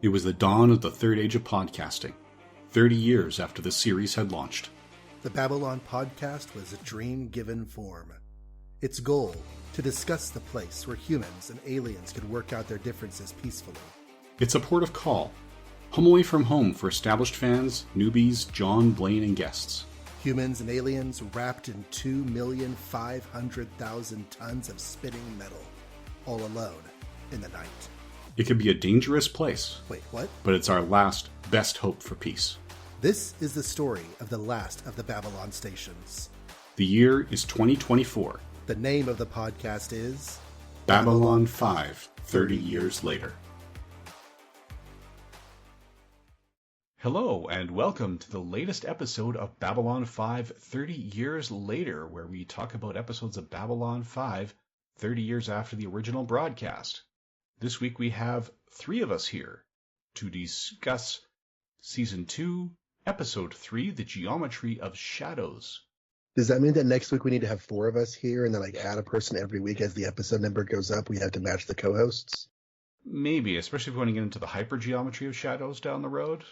It was the dawn of the third age of podcasting, 30 years after the series had launched. The Babylon Podcast was a dream given form. Its goal, to discuss the place where humans and aliens could work out their differences peacefully. It's a port of call, home away from home for established fans, newbies, Jon, Blaine, and guests. Humans and aliens wrapped in 2,500,000 tons of spinning metal, all alone in the night. It can be a dangerous place. Wait, what? But it's our last, best hope for peace. This is the story of the last of the Babylon stations. The year is 2024. The name of the podcast is Babylon 5, 30 years later. Hello, and welcome to the latest episode of Babylon 5, 30 years later, where we talk about episodes of Babylon 5, 30 years after the original broadcast. This week we have three of us here to discuss Season 2, Episode 3, The Geometry of Shadows. Does that mean that next week we need to have four of us here and then add a person every week as the episode number goes up? We have to match the co-hosts? Maybe, especially if we want to get into the hypergeometry of shadows down the road.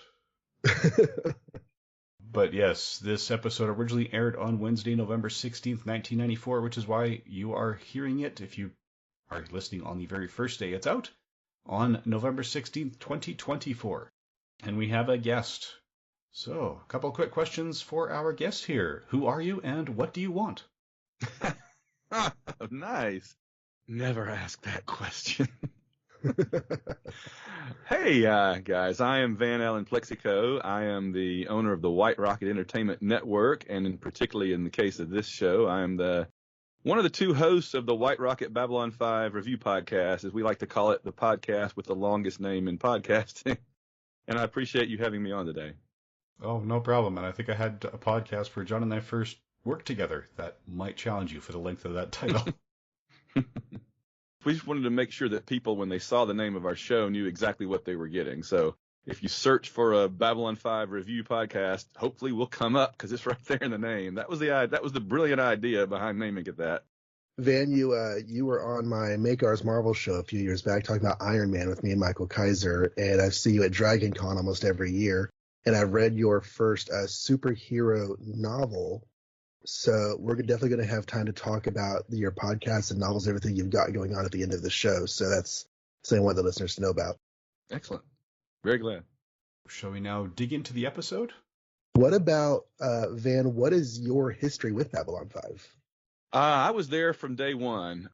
But yes, this episode originally aired on Wednesday, November 16th, 1994, which is why you are hearing it if you are listening on the very first day it's out, on November 16th, 2024. And we have a guest. So, a couple quick questions for our guest here. Who are you and what do you want? Nice. Never ask that question. Hey, guys, I am Allen Plexico. I am the owner of the White Rocket Entertainment Network, and particularly in the case of this show, I am one of the two hosts of the White Rocket Babylon 5 review podcast, as we like to call it, the podcast with the longest name in podcasting. And I appreciate you having me on today. Oh, no problem. And I think I had a podcast where Jon and I first worked together that might challenge you for the length of that title. We just wanted to make sure that people, when they saw the name of our show, knew exactly what they were getting. So if you search for a Babylon 5 review podcast, hopefully we'll come up because it's right there in the name. That was the brilliant idea behind naming it that. Van, you were on my Make Ours Marvel show a few years back talking about Iron Man with me and Michael Kaiser, and I see you at Dragon Con almost every year. And I read your first superhero novel. So we're definitely going to have time to talk about your podcasts and novels, everything you've got going on at the end of the show. So that's something I want the listeners to know about. Excellent. Very glad. Shall we now dig into the episode? What about, Van, what is your history with Babylon 5? I was there from day one.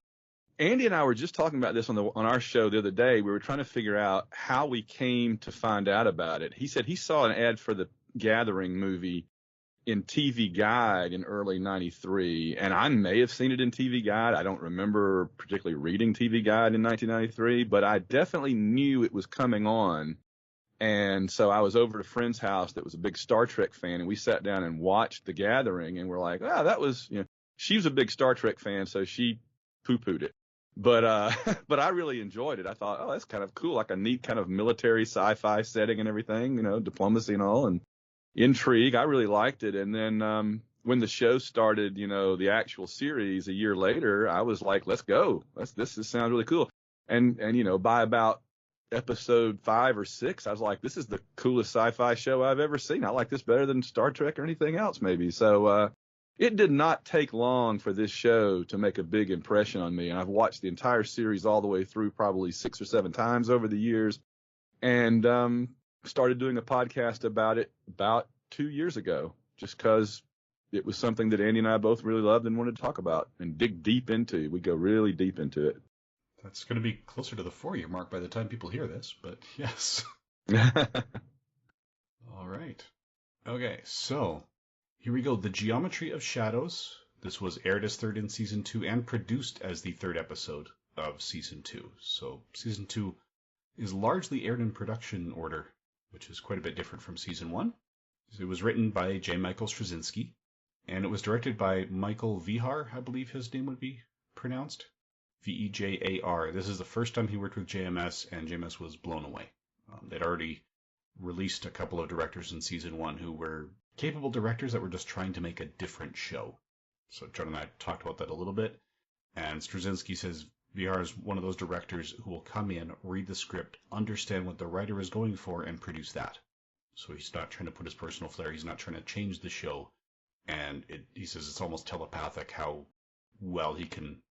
Andy and I were just talking about this on our show the other day. We were trying to figure out how we came to find out about it. He said he saw an ad for the Gathering movie in TV Guide in early 93, and I may have seen it in TV Guide. I don't remember particularly reading TV Guide in 1993, but I definitely knew it was coming on. And so I was over at a friend's house that was a big Star Trek fan, and we sat down and watched The Gathering, and we're like, that was, she was a big Star Trek fan, so she poo-pooed it. But I really enjoyed it. I thought, that's kind of cool, like a neat kind of military sci-fi setting and everything, diplomacy and all, and intrigue. I really liked it. And then when the show started, the actual series a year later, I was like, let's go. This sounds really cool. And by about episode 5 or 6, I was like, this is the coolest sci-fi show I've ever seen. I like this better than Star Trek or anything else, maybe. So it did not take long for this show to make a big impression on me. And I've watched the entire series all the way through probably 6 or 7 times over the years, and started doing a podcast about it about 2 years ago, just because it was something that Andy and I both really loved and wanted to talk about and dig deep into. We go really deep into it. That's going to be closer to the 4-year mark by the time people hear this, but yes. All right. Okay, so here we go. The Geometry of Shadows. This was aired as third in Season 2 and produced as the third episode of Season 2. So Season 2 is largely aired in production order, which is quite a bit different from Season 1. It was written by J. Michael Straczynski, and it was directed by Michael Vejar, I believe his name would be pronounced. Vejar. This is the first time he worked with JMS, and JMS was blown away. They'd already released a couple of directors in Season 1 who were capable directors that were just trying to make a different show. So Jon and I talked about that a little bit, and Straczynski says VR is one of those directors who will come in, read the script, understand what the writer is going for, and produce that. So he's not trying to put his personal flair. He's not trying to change the show. And he says it's almost telepathic how well he can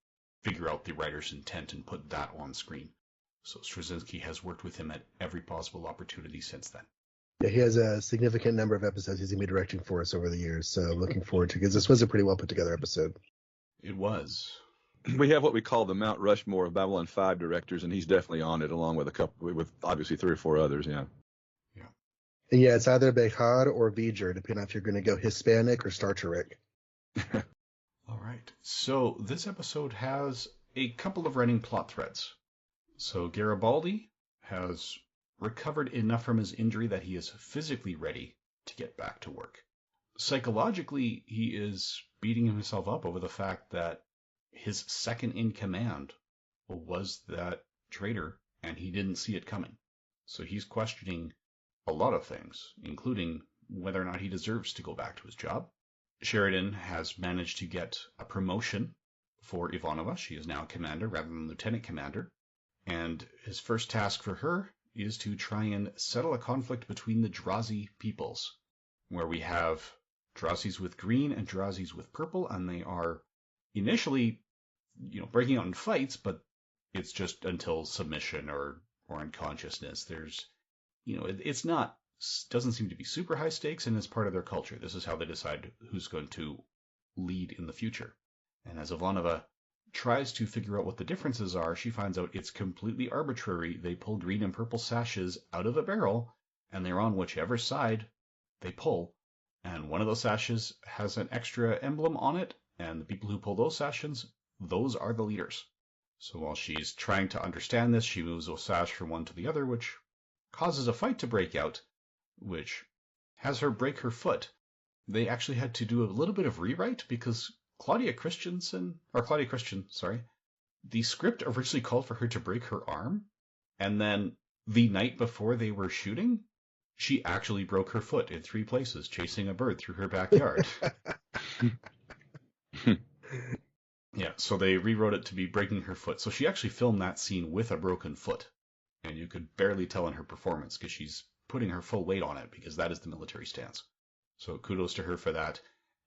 figure out the writer's intent and put that on screen. So Straczynski has worked with him at every possible opportunity since then. Yeah, he has a significant number of episodes he's going to be directing for us over the years. So looking forward to it, because this was a pretty well put together episode. It was. We have what we call the Mount Rushmore of Babylon 5 directors, and he's definitely on it, along with with obviously 3 or 4 others. Yeah. Yeah. And yeah, it's either Behar or V'ger, depending on if you're going to go Hispanic or Star Trek. All right. So this episode has a couple of running plot threads. So Garibaldi has recovered enough from his injury that he is physically ready to get back to work. Psychologically, he is beating himself up over the fact that his second in command was that traitor, and he didn't see it coming. So he's questioning a lot of things, including whether or not he deserves to go back to his job. Sheridan has managed to get a promotion for Ivanova. She is now commander rather than lieutenant commander. And his first task for her is to try and settle a conflict between the Drazi peoples, where we have Drazis with green and Drazis with purple, and they are initially, breaking out in fights, but it's just until submission or unconsciousness. There's, it's not, doesn't seem to be super high stakes, and it's part of their culture. This is how they decide who's going to lead in the future. And as Ivanova tries to figure out what the differences are, she finds out it's completely arbitrary. They pull green and purple sashes out of a barrel, and they're on whichever side they pull. And one of those sashes has an extra emblem on it, and the people who pull those sashes, those are the leaders. So while she's trying to understand this, she moves a sash from one to the other, which causes a fight to break out, which has her break her foot. They actually had to do a little bit of rewrite because Claudia Christian, the script originally called for her to break her arm, and then the night before they were shooting, she actually broke her foot in 3 places chasing a bird through her backyard. Yeah, so they rewrote it to be breaking her foot. So she actually filmed that scene with a broken foot, and you could barely tell in her performance because she's putting her full weight on it because that is the military stance. So kudos to her for that.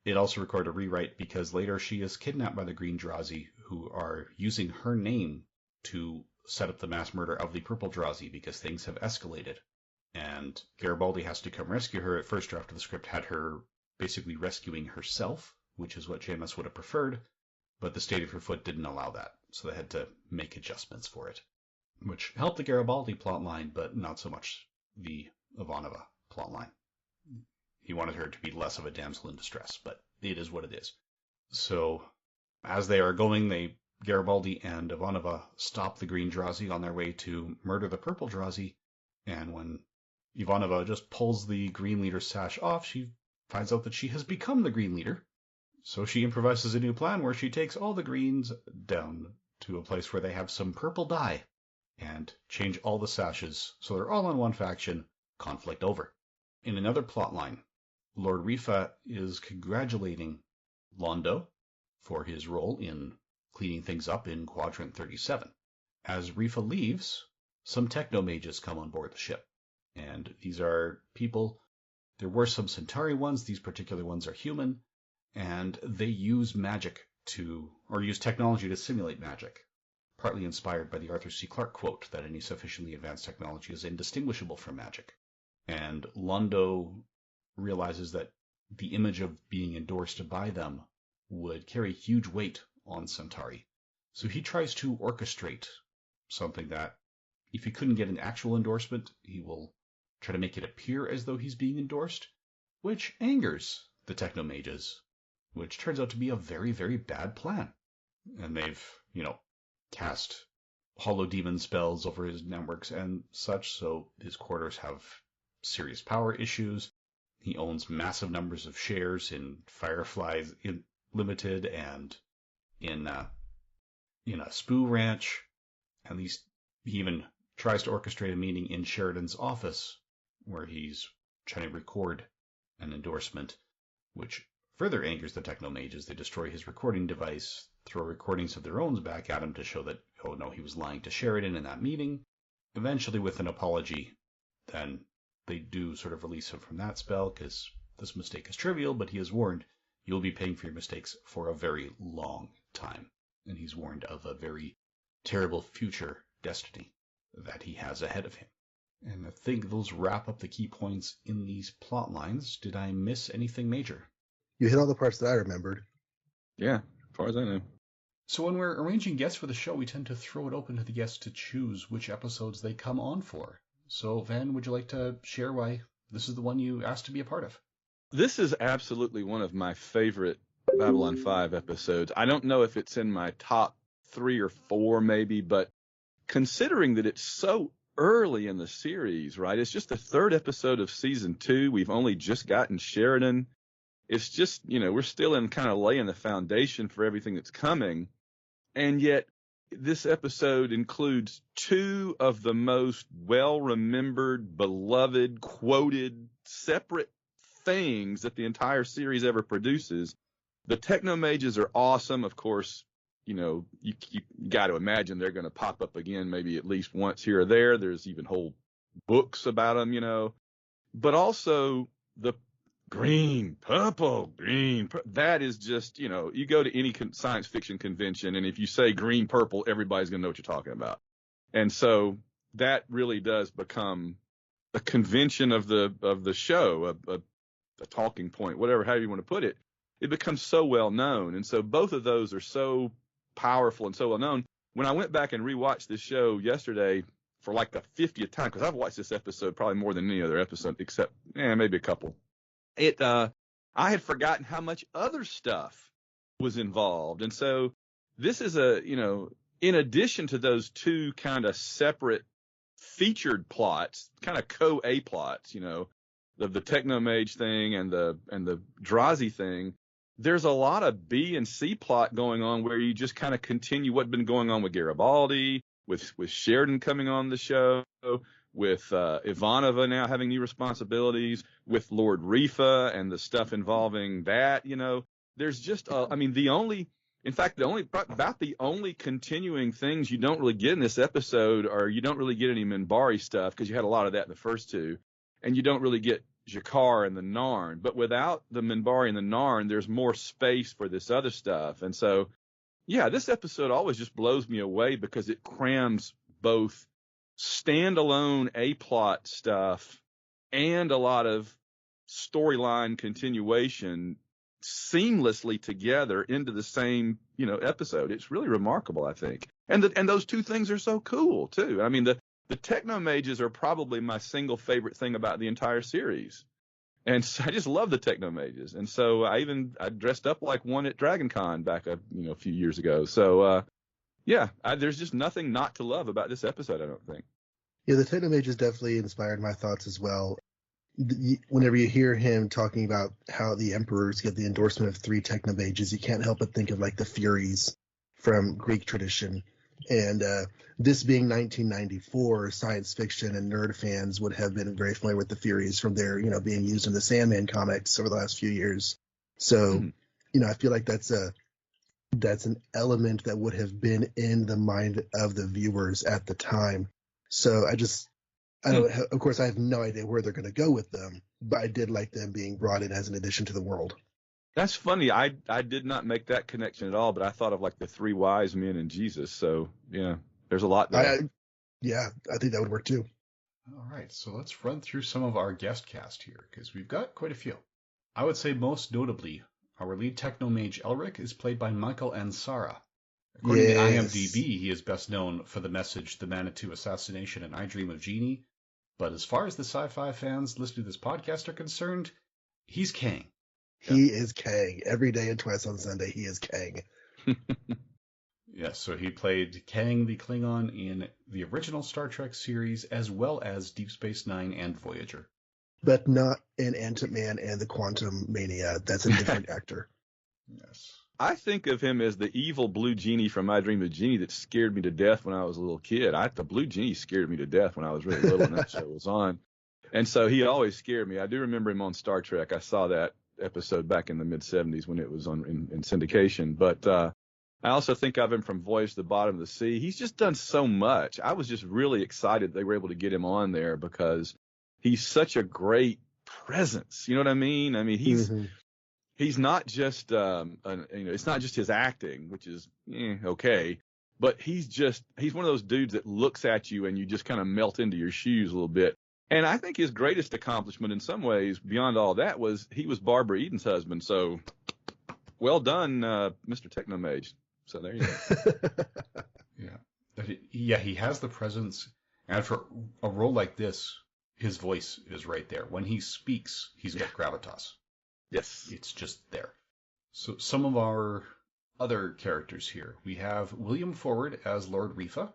It also required a rewrite because later she is kidnapped by the Green Drazi, who are using her name to set up the mass murder of the Purple Drazi because things have escalated. And Garibaldi has to come rescue her. At first draft of the script had her basically rescuing herself, which is what JMS would have preferred, but the state of her foot didn't allow that, so they had to make adjustments for it, which helped the Garibaldi plotline, but not so much the Ivanova plotline. He wanted her to be less of a damsel in distress, but it is what it is. So as they are going, Garibaldi and Ivanova stop the Green Drazi on their way to murder the Purple Drazi, and when Ivanova just pulls the Green Leader's sash off, she finds out that she has become the Green Leader. So she improvises a new plan where she takes all the Greens down to a place where they have some purple dye and change all the sashes so they're all on one faction, conflict over. In another plotline, Lord Rifa is congratulating Londo for his role in cleaning things up in Quadrant 37. As Rifa leaves, some techno-mages come on board the ship. And these are people, there were some Centauri ones, these particular ones are human, and they use magic use technology to simulate magic, partly inspired by the Arthur C. Clarke quote that any sufficiently advanced technology is indistinguishable from magic. And Londo realizes that the image of being endorsed by them would carry huge weight on Centauri. So he tries to orchestrate something that, if he couldn't get an actual endorsement, he will try to make it appear as though he's being endorsed, which angers the techno-mages, which turns out to be a very, very bad plan. And they've, cast hollow demon spells over his networks and such, so his quarters have serious power issues. He owns massive numbers of shares in Fireflies Limited and in a Spoo Ranch, and he even tries to orchestrate a meeting in Sheridan's office where he's trying to record an endorsement, which further angers the techno-mages. They destroy his recording device, throw recordings of their own back at him to show that, oh no, he was lying to Sheridan in that meeting. Eventually, with an apology, then they do sort of release him from that spell because this mistake is trivial, but he is warned, you'll be paying for your mistakes for a very long time. And he's warned of a very terrible future destiny that he has ahead of him. And I think those wrap up the key points in these plot lines. Did I miss anything major? You hit all the parts that I remembered. Yeah, as far as I know. So when we're arranging guests for the show, we tend to throw it open to the guests to choose which episodes they come on for. So, Van, would you like to share why this is the one you asked to be a part of? This is absolutely one of my favorite Babylon 5 episodes. I don't know if it's in my top 3 or 4 maybe, but considering that it's so early in the series, right? It's just the 3rd episode of season 2. We've only just gotten Sheridan. It's just, we're still in kind of laying the foundation for everything that's coming. And yet this episode includes 2 of the most well-remembered, beloved, quoted, separate things that the entire series ever produces. The Technomages are awesome. Of course, you got to imagine they're going to pop up again, maybe at least once here or there. There's even whole books about them, but also the green, purple, green. That is just, you go to any science fiction convention, and if you say green, purple, everybody's going to know what you're talking about. And so that really does become a convention of the show, a talking point, however you want to put it. It becomes so well known. And so both of those are so powerful and so well known. When I went back and rewatched this show yesterday for like the 50th time, because I've watched this episode probably more than any other episode, except maybe a couple. I had forgotten how much other stuff was involved. And so this is in addition to those 2 kind of separate featured plots, kind of co-A plots, the Technomage thing and the Drazi thing, there's a lot of B and C plot going on where you just kind of continue what's been going on with Garibaldi, with Sheridan coming on the show, with Ivanova now having new responsibilities, with Lord Rifa and the stuff involving that. There's just about the only continuing things you don't really get in this episode are you don't really get any Minbari stuff because you had a lot of that in the first 2, and you don't really get Jakar and the Narn. But without the Minbari and the Narn, there's more space for this other stuff. And so, yeah, this episode always just blows me away because it crams both standalone A-plot stuff and a lot of storyline continuation seamlessly together into the same, episode. It's really remarkable, I think. And those 2 things are so cool, too. The Technomages are probably my single favorite thing about the entire series. And so I just love the Technomages. And so I dressed up like one at DragonCon back a few years ago. So, there's just nothing not to love about this episode, I don't think. Yeah, the Technomages definitely inspired my thoughts as well. Whenever you hear him talking about how the emperors get the endorsement of 3 Technomages, you can't help but think of like the Furies from Greek tradition. And this being 1994, science fiction and nerd fans would have been very familiar with the Furies from their, being used in the Sandman comics over the last few years. So, I feel like that's an element that would have been in the mind of the viewers at the time. So of course, I have no idea where they're going to go with them, but I did like them being brought in as an addition to the world. That's funny. I did not make that connection at all, but I thought of like the 3 wise men and Jesus. So, yeah, there's a lot there. I think that would work too. All right, so let's run through some of our guest cast here, because we've got quite a few. I would say most notably, our lead Technomage Elric is played by Michael Ansara. According to IMDb, he is best known for the message The Manitou Assassination and I Dream of Jeannie. But as far as the sci-fi fans listening to this podcast are concerned, he's Kang. He is Kang. Every day and twice on Sunday, he is Kang. Yes, so he played Kang the Klingon in the original Star Trek series, as well as Deep Space Nine and Voyager. But not in Ant-Man and the Quantum Mania. That's a different actor. Yes. I think of him as the evil blue genie from I Dream of Jeannie that scared me to death when I was a little kid. The blue genie scared me to death when I was really little and that show was on. And so he always scared me. I do remember him on Star Trek. I saw that episode back in the mid-'70s when it was on in syndication. But I also think of him from Voyage to the Bottom of the Sea. He's just done so much. I was just really excited they were able to get him on there because he's such a great presence. You know what I mean? I mean, he's not just it's not just his acting, which is okay, but he's one of those dudes that looks at you and you just kind of melt into your shoes a little bit. And I think his greatest accomplishment in some ways beyond all that was he was Barbara Eden's husband. So well done, Mr. Technomage. So there you go. Yeah, he has the presence, and for a role like this, his voice is right there. When he speaks, he's got gravitas. Yes. It's just there. So some of our other characters here. We have William Forward as Lord Rifa.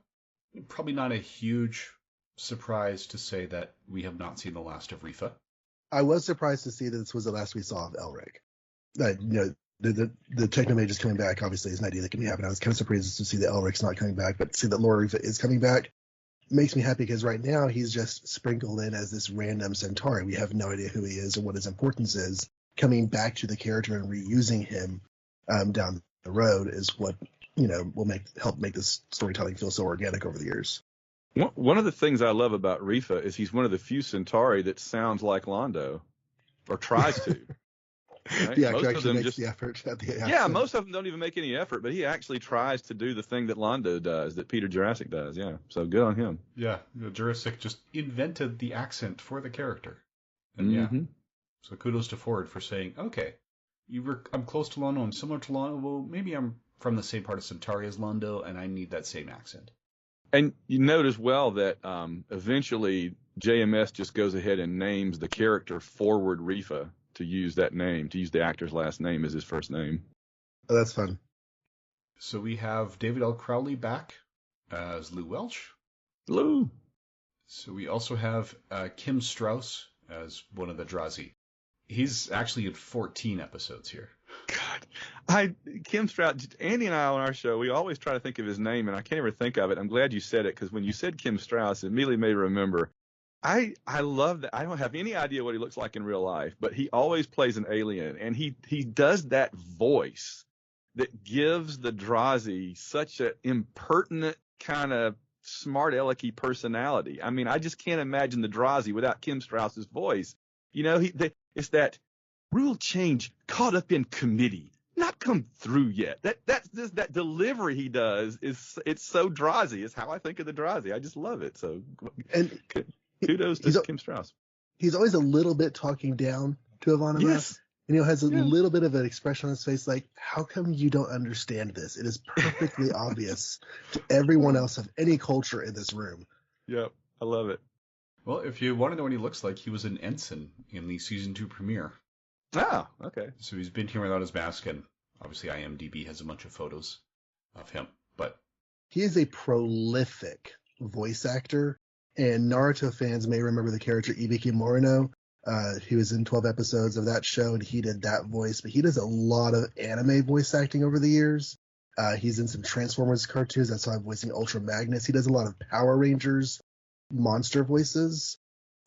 Probably not a huge surprise to say that we have not seen the last of Rifa. I was surprised to see that this was the last we saw of Elric. The Technomage is coming back, obviously, is an idea that can be happening. I was kind of surprised to see that Elric's not coming back, but to see that Lord Rifa is coming back makes me happy because right now he's just sprinkled in as this random Centauri. We have no idea who he is or what his importance is. Coming back to the character and reusing him down the road is what will help make this storytelling feel so organic over the years. One of the things I love about Rifa is he's one of the few Centauri that sounds like Londo, or tries to. Right? Yeah, most actually makes just, the effort at the yeah, most of them don't even make any effort, but he actually tries to do the thing that Londo does, that Peter Jurassic does. Yeah, so good on him. Yeah, Jurassic just invented the accent for the character, and so kudos to Ford for saying, okay, I'm close to Londo, I'm similar to Londo, well, maybe I'm from the same part of Centauri as Londo, and I need that same accent. And you note as well that eventually JMS just goes ahead and names the character Forward Rifa to use that name, to use the actor's last name as his first name. Oh, that's fun. So we have David L. Crowley back as Lou Welch. Lou. So we also have Kim Strauss as one of the Drazi. He's actually in 14 episodes here. God, Kim Strauss, Andy and I on our show, we always try to think of his name, and I can't ever think of it. I'm glad you said it, because when you said Kim Strauss, it immediately made me remember. I love that. I don't have any idea what he looks like in real life, but he always plays an alien, and he does that voice that gives the Drazi such an impertinent kind of smart alecky personality. I mean, I just can't imagine the Drazi without Kim Strauss's voice. It's that rule change caught up in committee, not come through yet. That delivery he does it's so Drazi. It's how I think of the Drazi. I just love it. So, and kudos to Kim Strauss. He's always a little bit talking down to Ivanova. Yes. And has a little bit of an expression on his face like, how come you don't understand this? It is perfectly obvious to everyone else of any culture in this room. Yep, I love it. Well, if you want to know what he looks like, he was an ensign in the season 2 premiere. Ah, okay. So he's been here without his mask, and obviously IMDb has a bunch of photos of him. But he is a prolific voice actor, and Naruto fans may remember the character Ibiki Morino. He was in 12 episodes of that show, and he did that voice. But he does a lot of anime voice acting over the years. He's in some Transformers cartoons. I saw him voicing Ultra Magnus. He does a lot of Power Rangers monster voices.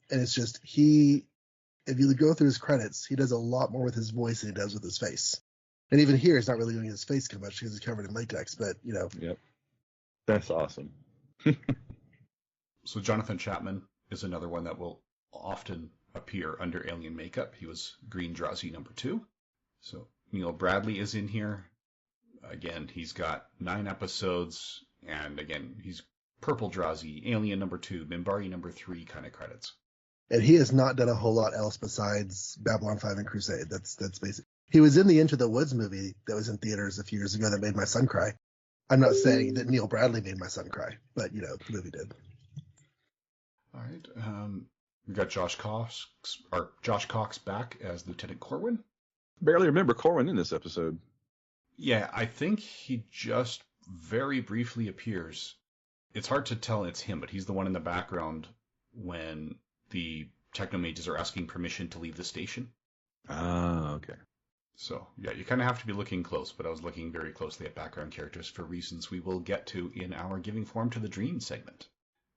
And it's just, if you go through his credits, he does a lot more with his voice than he does with his face. And even here, he's not really doing his face too much because he's covered in latex, but, Yep. That's awesome. So Jonathan Chapman is another one that will often appear under alien makeup. He was Green Drazi number 2. So Neil Bradley is in here. Again, he's got 9 episodes, and again, he's Purple Drazi, Alien number 2, Minbari number 3 kind of credits. And he has not done a whole lot else besides Babylon 5 and Crusade. That's basic. He was in the Into the Woods movie that was in theaters a few years ago that made my son cry. I'm not saying that Neil Bradley made my son cry, but, the movie did. All right. We got Josh Cox back as Lieutenant Corwin. Barely remember Corwin in this episode. Yeah, I think he just very briefly appears. It's hard to tell it's him, but he's the one in the background when the Technomages are asking permission to leave the station. Ah, okay. So, yeah, you kind of have to be looking close, but I was looking very closely at background characters for reasons we will get to in our Giving Form to the Dream segment,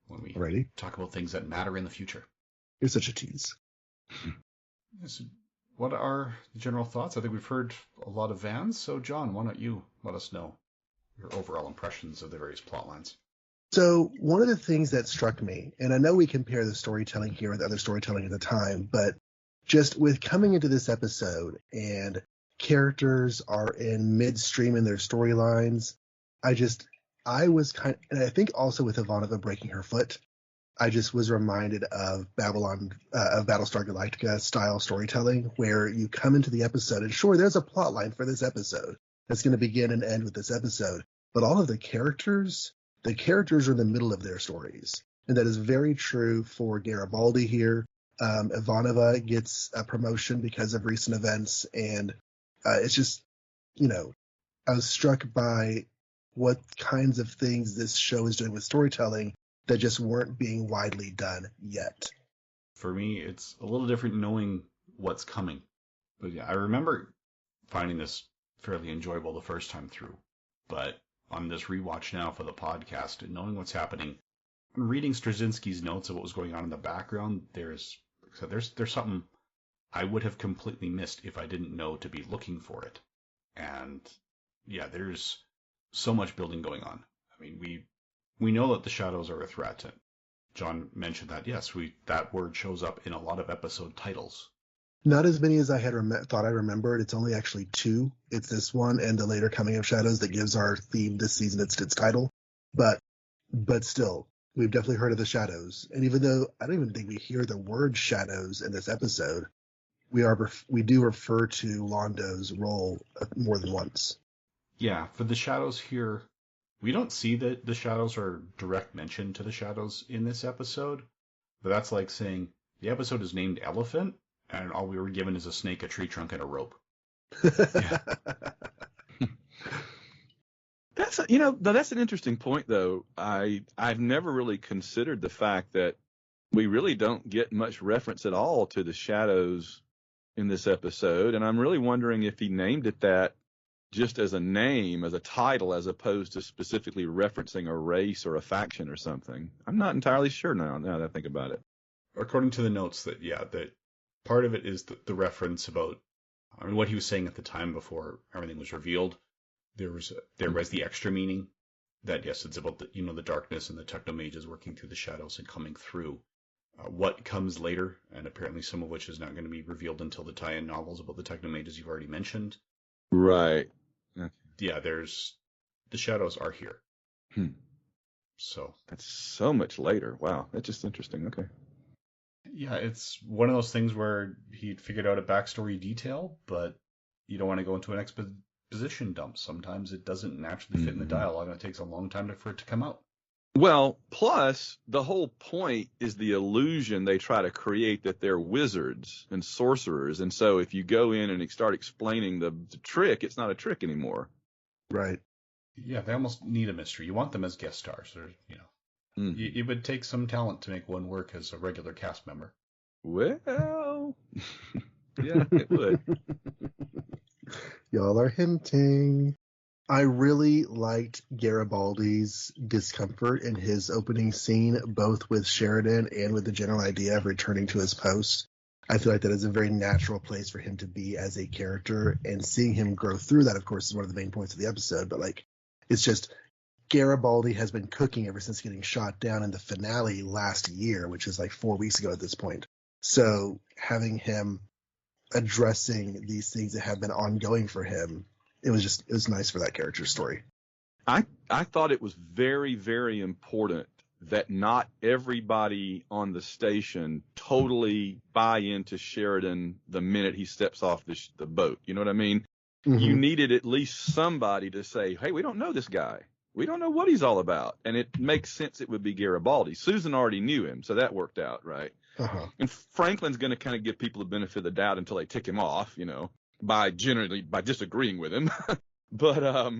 when we talk about things that matter in the future. You're such a tease. Yes. What are the general thoughts? I think we've heard a lot of Vans, so John, why don't you let us know your overall impressions of the various plot lines. So one of the things that struck me, and I know we compare the storytelling here with other storytelling at the time, but just with coming into this episode and characters are in midstream in their storylines, I was and I think also with Ivanova breaking her foot, I just was reminded of of Battlestar Galactica style storytelling, where you come into the episode and sure, there's a plot line for this episode that's going to begin and end with this episode, but all of the characters are in the middle of their stories. And that is very true for Garibaldi here. Ivanova gets a promotion because of recent events. And it's just, I was struck by what kinds of things this show is doing with storytelling that just weren't being widely done yet. For me, it's a little different knowing what's coming. But yeah, I remember finding this fairly enjoyable the first time through. But on this rewatch now for the podcast and knowing what's happening, reading Straczynski's notes of what was going on in the background, there's something I would have completely missed if I didn't know to be looking for it. And yeah, there's so much building going on. I mean, we know that the shadows are a threat. Jon mentioned that, yes, that word shows up in a lot of episode titles. Not as many as I had thought I remembered. It's only actually 2. It's this one and the later Coming of Shadows that gives our theme this season its title. But still, we've definitely heard of the shadows. And even though I don't even think we hear the word shadows in this episode, we do refer to Londo's role more than once. Yeah, for the shadows here, we don't see that the shadows are direct mention to the shadows in this episode. But that's like saying the episode is named Elephant, and all we were given is a snake, a tree trunk, and a rope. Yeah. That's an interesting point, though. I've never really considered the fact that we really don't get much reference at all to the shadows in this episode, and I'm really wondering if he named it that just as a name, as a title, as opposed to specifically referencing a race or a faction or something. I'm not entirely sure now that I think about it. According to the notes, that part of it is the reference about, what he was saying at the time before everything was revealed. There was the extra meaning that, yes, it's about the darkness and the technomages working through the shadows and coming through. What comes later, and apparently some of which is not going to be revealed until the tie-in novels about the technomages you've already mentioned. Right. Yeah, the shadows are here. So that's so much later. Wow, that's just interesting. Okay. Yeah, it's one of those things where he'd figured out a backstory detail, but you don't want to go into an exposition dump. Sometimes it doesn't naturally fit in the dialogue, and it takes a long time for it to come out. Well, plus, the whole point is the illusion they try to create that they're wizards and sorcerers. And so if you go in and start explaining the trick, it's not a trick anymore. Right. Yeah, they almost need a mystery. You want them as guest stars, or it would take some talent to make one work as a regular cast member. Well, yeah, it would. Y'all are hinting. I really liked Garibaldi's discomfort in his opening scene, both with Sheridan and with the general idea of returning to his post. I feel like that is a very natural place for him to be as a character, and seeing him grow through that, of course, is one of the main points of the episode. But it's just Garibaldi has been cooking ever since getting shot down in the finale last year, which is 4 weeks ago at this point. So having him addressing these things that have been ongoing for him, it was nice for that character's story. I thought it was very, very important that not everybody on the station totally buy into Sheridan the minute he steps off the boat. You know what I mean? Mm-hmm. You needed at least somebody to say, hey, we don't know this guy. We don't know what he's all about. And it makes sense it would be Garibaldi. Susan already knew him, so that worked out, right? Uh-huh. And Franklin's going to kind of give people the benefit of the doubt until they tick him off, by disagreeing with him. But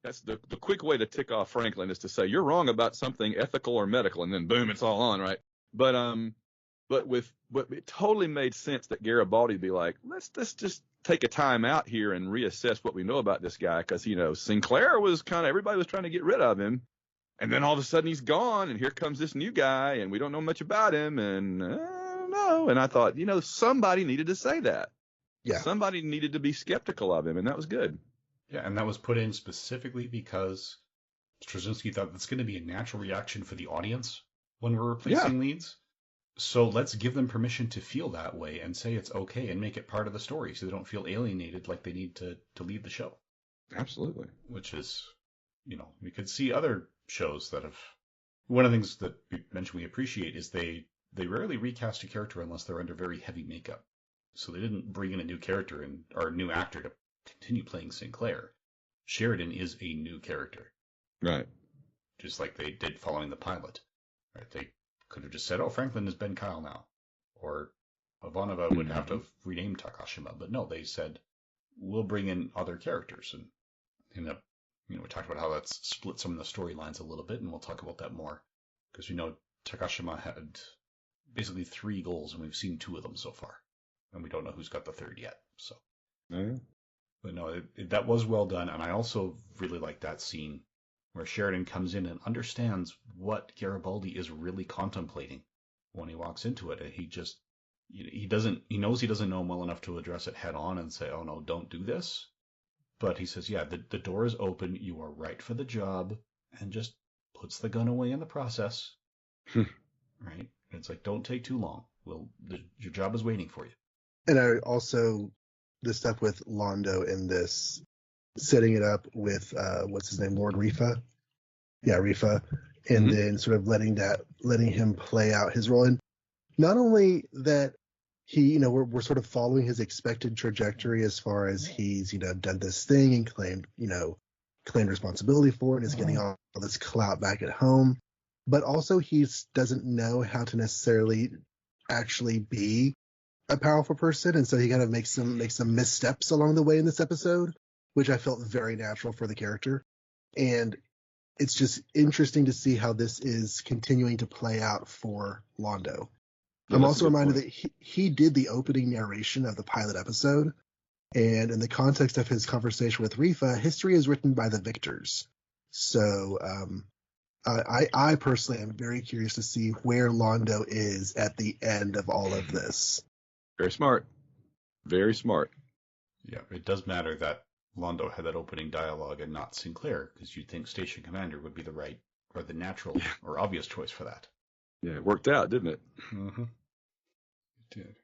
that's the quick way to tick off Franklin is to say you're wrong about something ethical or medical, and then boom, it's all on, right? But it totally made sense that Garibaldi would be like, let's just take a time out here and reassess what we know about this guy, because Sinclair was everybody was trying to get rid of him, and then all of a sudden he's gone, and here comes this new guy, and we don't know much about him, and no. And I thought, somebody needed to say that. Yeah. Somebody needed to be skeptical of him, and that was good. Yeah, and that was put in specifically because Straczynski thought that's going to be a natural reaction for the audience when we're replacing leads. So let's give them permission to feel that way and say it's okay and make it part of the story so they don't feel alienated like they need to lead the show. Absolutely. Which is, we could see other shows that have... One of the things that we mentioned we appreciate is they rarely recast a character unless they're under very heavy makeup. So they didn't bring in a new character or a new actor to continue playing Sinclair. Sheridan is a new character. Right. Just like they did following the pilot. Right? They could have just said, oh, Franklin is Ben Kyle now. Or Ivanova would have to have renamed Takashima. But no, they said, we'll bring in other characters. And we talked about how that's split some of the storylines a little bit, and we'll talk about that more. Because we know Takashima had basically 3 goals, and we've seen 2 of them so far. And we don't know who's got the 3rd yet. So, But no, that was well done. And I also really like that scene where Sheridan comes in and understands what Garibaldi is really contemplating when he walks into it. And he knows he doesn't know him well enough to address it head on and say, oh no, don't do this. But he says, yeah, the door is open. You are right for the job, and just puts the gun away in the process. Right? It's like, don't take too long. Your job is waiting for you. And I also, the stuff with Londo in this, setting it up with, what's his name, Lord Rifa? Yeah, Rifa. And then sort of letting him play out his role. And not only that he, we're sort of following his expected trajectory as far as he's, done this thing and claimed responsibility for it and is getting all this clout back at home. But also he doesn't know how to necessarily actually be a powerful person. And so he kind of makes some missteps along the way in this episode, which I felt very natural for the character. And it's just interesting to see how this is continuing to play out for Londo. Yeah, I'm also reminded that he did the opening narration of the pilot episode. And in the context of his conversation with Rifa, history is written by the victors. So I personally am very curious to see where Londo is at the end of all of this. Very smart. Very smart. Yeah, it does matter that Londo had that opening dialogue and not Sinclair, because you'd think Station Commander would be the right or the natural or obvious choice for that. Yeah, it worked out, didn't it? Mm-hmm. It did.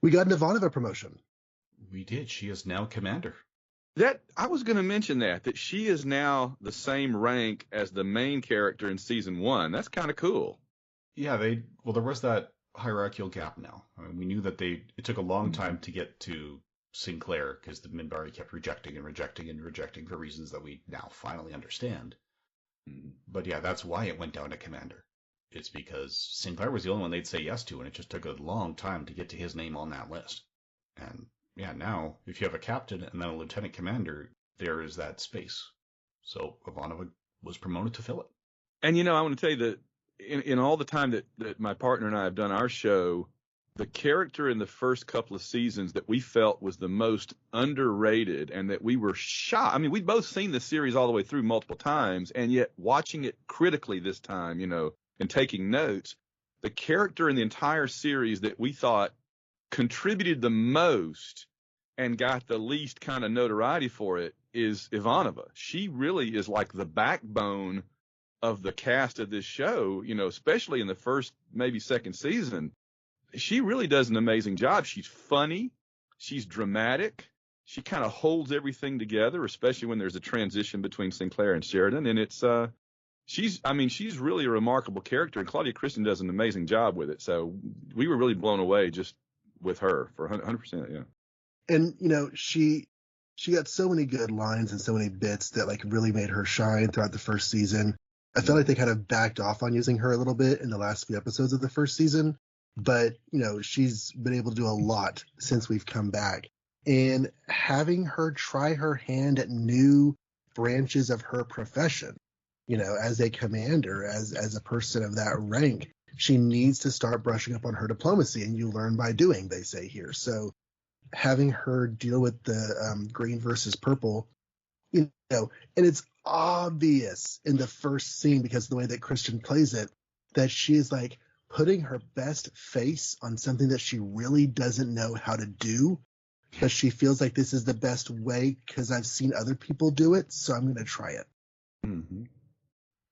We got an Ivanova promotion. We did. She is now Commander. I was going to mention that she is now the same rank as the main character in season 1. That's kind of cool. Yeah, there was that hierarchical gap now. I mean, we knew that it took a long time to get to Sinclair because the Minbari kept rejecting for reasons that we now finally understand. But yeah, that's why it went down to Commander. It's because Sinclair was the only one they'd say yes to, and it just took a long time to get to his name on that list. And yeah, now, if you have a captain and then a lieutenant commander, there is that space. So Ivanova was promoted to fill it. And, I want to tell you that in all the time that my partner and I have done our show, the character in the first couple of seasons that we felt was the most underrated and that we were shocked. I mean, we'd both seen the series all the way through multiple times, and yet watching it critically this time, and taking notes, the character in the entire series that we thought contributed the most and got the least kind of notoriety for it is Ivanova. She really is like the backbone of the cast of this show, especially in the first, maybe second season. She really does an amazing job. She's funny. She's dramatic. She kind of holds everything together, especially when there's a transition between Sinclair and Sheridan. And it's, she's really a remarkable character, and Claudia Christian does an amazing job with it. So we were really blown away just with her for 100%. Yeah. And, she got so many good lines and so many bits that really made her shine throughout the first season. I felt like they kind of backed off on using her a little bit in the last few episodes of the first season, but she's been able to do a lot since we've come back, and having her try her hand at new branches of her profession, as a commander, as a person of that rank, she needs to start brushing up on her diplomacy, and you learn by doing, they say here. So having her deal with the green versus purple, and it's obvious in the first scene because of the way that Christian plays it, that she is putting her best face on something that she really doesn't know how to do, but she feels like this is the best way because I've seen other people do it, so I'm going to try it. Mm-hmm.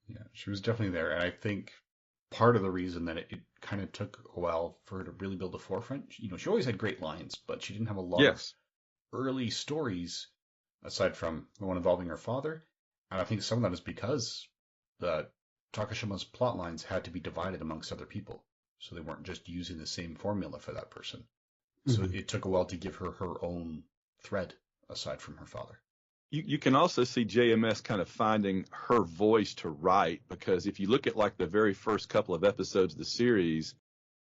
Yeah, she was definitely there. And I think part of the reason that it kind of took a while for her to really build a forefront, she always had great lines, but she didn't have a lot of Yes. early stories aside from the one involving her father. And I think some of that is because the Takashima's plot lines had to be divided amongst other people. So they weren't just using the same formula for that person. So Mhm. it took a while to give her her own thread aside from her father. You can also see JMS kind of finding her voice to write, because if you look at like the very first couple of episodes of the series,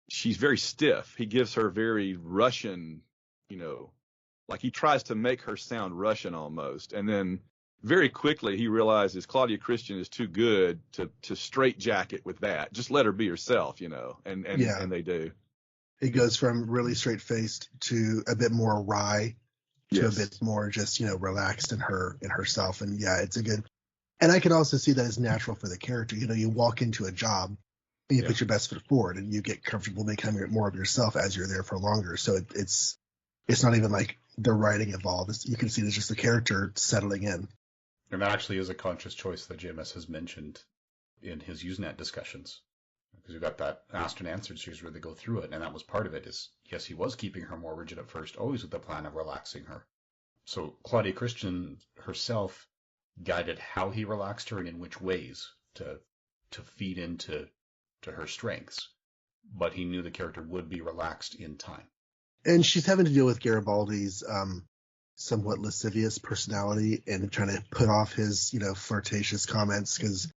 she's very stiff. He gives her very Russian, like he tries to make her sound Russian almost. And then very quickly he realizes Claudia Christian is too good to straitjacket with that. Just let her be herself, and Yeah. and they do. It goes from really straight faced to a bit more wry to a Yes. bit more just, relaxed in herself. And yeah, it's a good, and I can also see that as natural for the character. You walk into a job and you Yeah. put your best foot forward and you get comfortable becoming more of yourself as you're there for longer. So it's not even like the writing involved. You can see it's just the character settling in. And that actually is a conscious choice that JMS has mentioned in his Usenet discussions. Because we've got that asked and answered series where they go through it, and that was part of it. Is yes, he was keeping her more rigid at first, always with the plan of relaxing her. So Claudia Christian herself guided how he relaxed her and in which ways to feed into her strengths. But he knew the character would be relaxed in time. And she's having to deal with Garibaldi's somewhat lascivious personality and trying to put off his, flirtatious comments because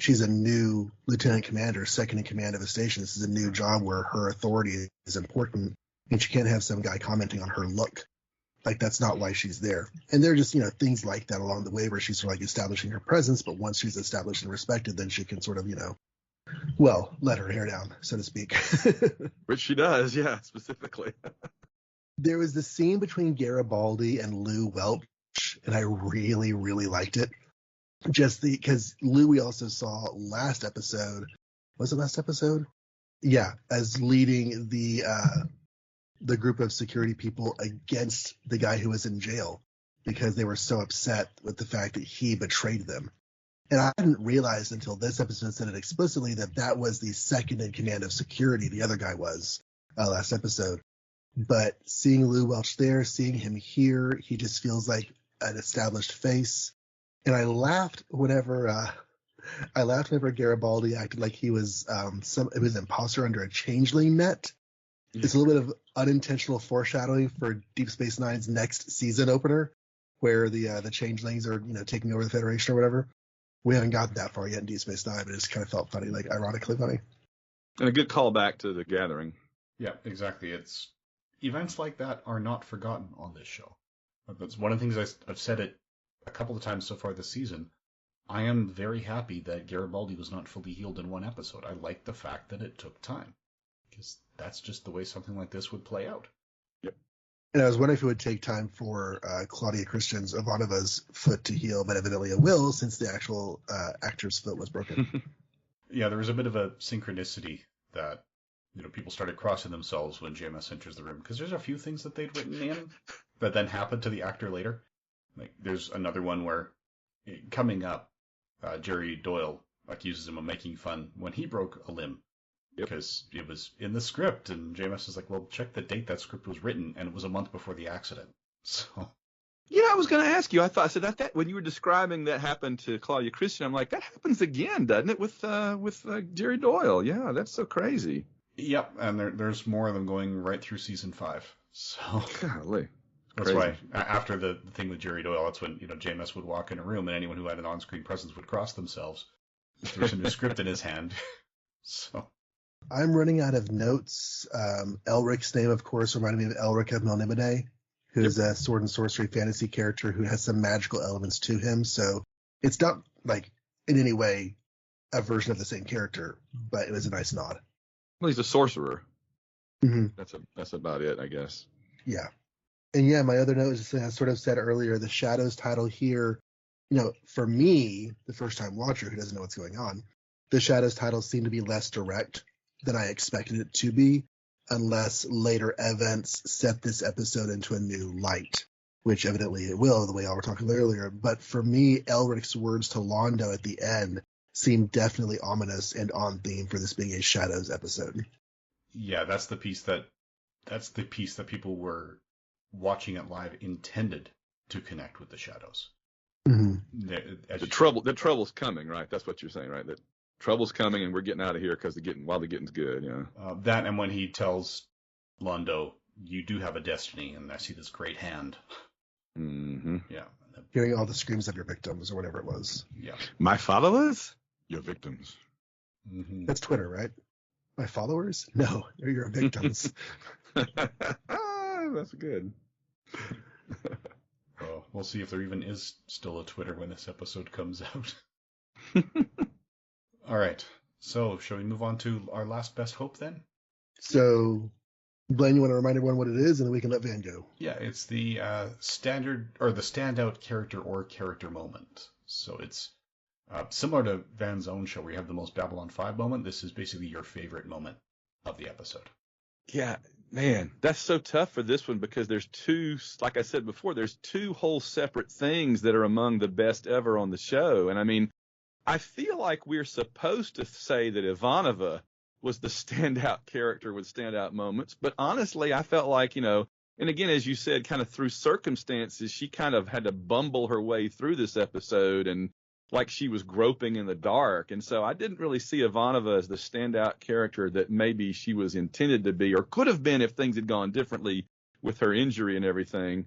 she's a new lieutenant commander, second in command of a station. This is a new job where her authority is important, and she can't have some guy commenting on her look. Like, that's not why she's there. And there are just, things like that along the way where she's sort of like establishing her presence, but once she's established and respected, then she can sort of, let her hair down, so to speak. Which she does, yeah, specifically. There was the scene between Garibaldi and Lou Welch, and I really, really liked it. Just because Lou we also saw last episode. Was it last episode? Yeah, as leading the group of security people against the guy who was in jail because they were so upset with the fact that he betrayed them. And I hadn't realized until this episode said it explicitly that was the second in command of security. The other guy was last episode. But seeing Lou Welch there, seeing him here, he just feels like an established face. And I laughed whenever Garibaldi acted like he was it was an imposter under a changeling net. Yeah. It's a little bit of unintentional foreshadowing for Deep Space Nine's next season opener, where the changelings are taking over the Federation or whatever. We haven't gotten that far yet in Deep Space Nine, but it just kind of felt funny, like ironically funny. And a good callback to The Gathering. Yeah, exactly. It's events like that are not forgotten on this show. That's one of the things I've said it a couple of times so far this season. I am very happy that Garibaldi was not fully healed in one episode. I like the fact that it took time, because that's just the way something like this would play out. Yep. And I was wondering if it would take time for Claudia Christian's Ivanova's foot to heal, but evidently it will, since the actual actor's foot was broken. Yeah, there was a bit of a synchronicity that people started crossing themselves when JMS enters the room, because there's a few things that they'd written in that then happened to the actor later. Like there's another one where coming up, Jerry Doyle accuses him of making fun when he broke a limb. Yep. Because it was in the script, and JMS is like, well, check the date that script was written, and it was a month before the accident. So. Yeah, I was going to ask you. I said that when you were describing that happened to Claudia Christian, I'm like, that happens again, doesn't it, with Jerry Doyle? Yeah, that's so crazy. Yep, and there's more of them going right through season 5. So. Golly. That's Crazy. why after the thing with Jerry Doyle, that's when JMS would walk in a room, and anyone who had an on-screen presence would cross themselves. There's a new script in his hand. So. I'm running out of notes. Elric's name, of course, reminded me of Elric of Melniboné, who's a sword and sorcery fantasy character who has some magical elements to him. So it's not like in any way a version of the same character, but it was a nice nod. Well, he's a sorcerer. Mm-hmm. That's about it, I guess. Yeah. And yeah, my other note is just, I sort of said earlier, the Shadows title here, for me, the first time watcher who doesn't know what's going on, the Shadows title seemed to be less direct than I expected it to be, unless later events set this episode into a new light, which evidently it will, the way y'all were talking about earlier. But for me, Elric's words to Londo at the end seem definitely ominous and on theme for this being a Shadows episode. Yeah, that's the piece that people were watching it live intended to connect with the shadows. Mm-hmm. The trouble's coming, right? That's what you're saying, right? That trouble's coming, and we're getting out of here because while the getting's good. Yeah. That, and when he tells Londo, "You do have a destiny, and I see this great hand." Mm-hmm. Yeah. Hearing all the screams of your victims or whatever it was. Yeah. My followers, your victims. Mm-hmm. That's Twitter, right? My followers? No, they're your victims. That's good. Well, we'll see if there even is still a Twitter when this episode comes out. All right. So, shall we move on to our last best hope then? So, Blaine, you want to remind everyone what it is, and then we can let Van go. Yeah, it's the standard or the standout character or character moment. So it's similar to Van's own show, where you have the most Babylon 5 moment. This is basically your favorite moment of the episode. Yeah, man, that's so tough for this one because there's two, like I said before, there's two whole separate things that are among the best ever on the show. And I mean, I feel like we're supposed to say that Ivanova was the standout character with standout moments. But honestly, I felt like, and again, as you said, kind of through circumstances, she kind of had to bumble her way through this episode and like she was groping in the dark. And so I didn't really see Ivanova as the standout character that maybe she was intended to be or could have been if things had gone differently with her injury and everything.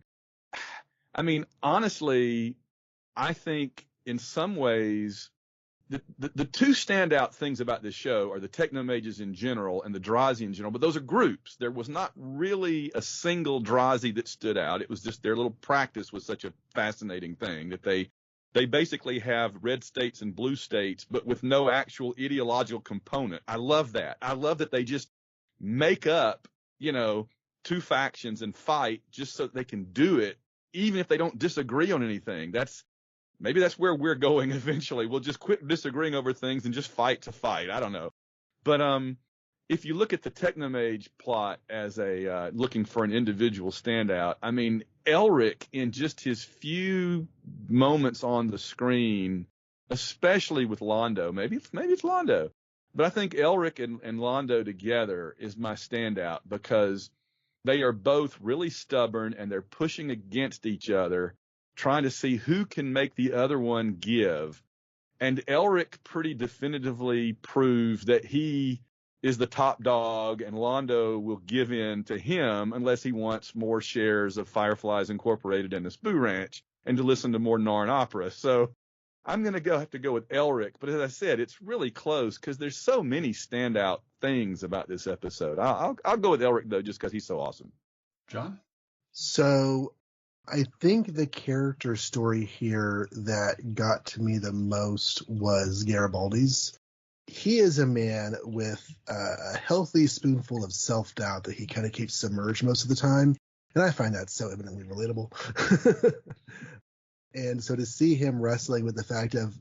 I mean, honestly, I think in some ways, the two standout things about this show are the Technomages in general and the Drazi in general, but those are groups. There was not really a single Drazi that stood out. It was just their little practice was such a fascinating thing that they basically have red states and blue states, but with no actual ideological component. I love that. I love that they just make up, two factions and fight just so they can do it, even if they don't disagree on anything. Maybe that's where we're going eventually. We'll just quit disagreeing over things and just fight to fight. I don't know. But if you look at the Technomage plot as a looking for an individual standout, I mean, Elric in just his few moments on the screen, especially with Londo, maybe it's Londo, but I think Elric and Londo together is my standout because they are both really stubborn and they're pushing against each other, trying to see who can make the other one give. And Elric pretty definitively proves that he is the top dog and Londo will give in to him unless he wants more shares of Fireflies Incorporated and the Spoo Ranch and to listen to more Narn opera. So I'm going to have to go with Elric. But as I said, it's really close because there's so many standout things about this episode. I'll go with Elric, though, just because he's so awesome. John? So I think the character story here that got to me the most was Garibaldi's. He is a man with a healthy spoonful of self-doubt that he kind of keeps submerged most of the time. And I find that so eminently relatable. And so to see him wrestling with the fact of,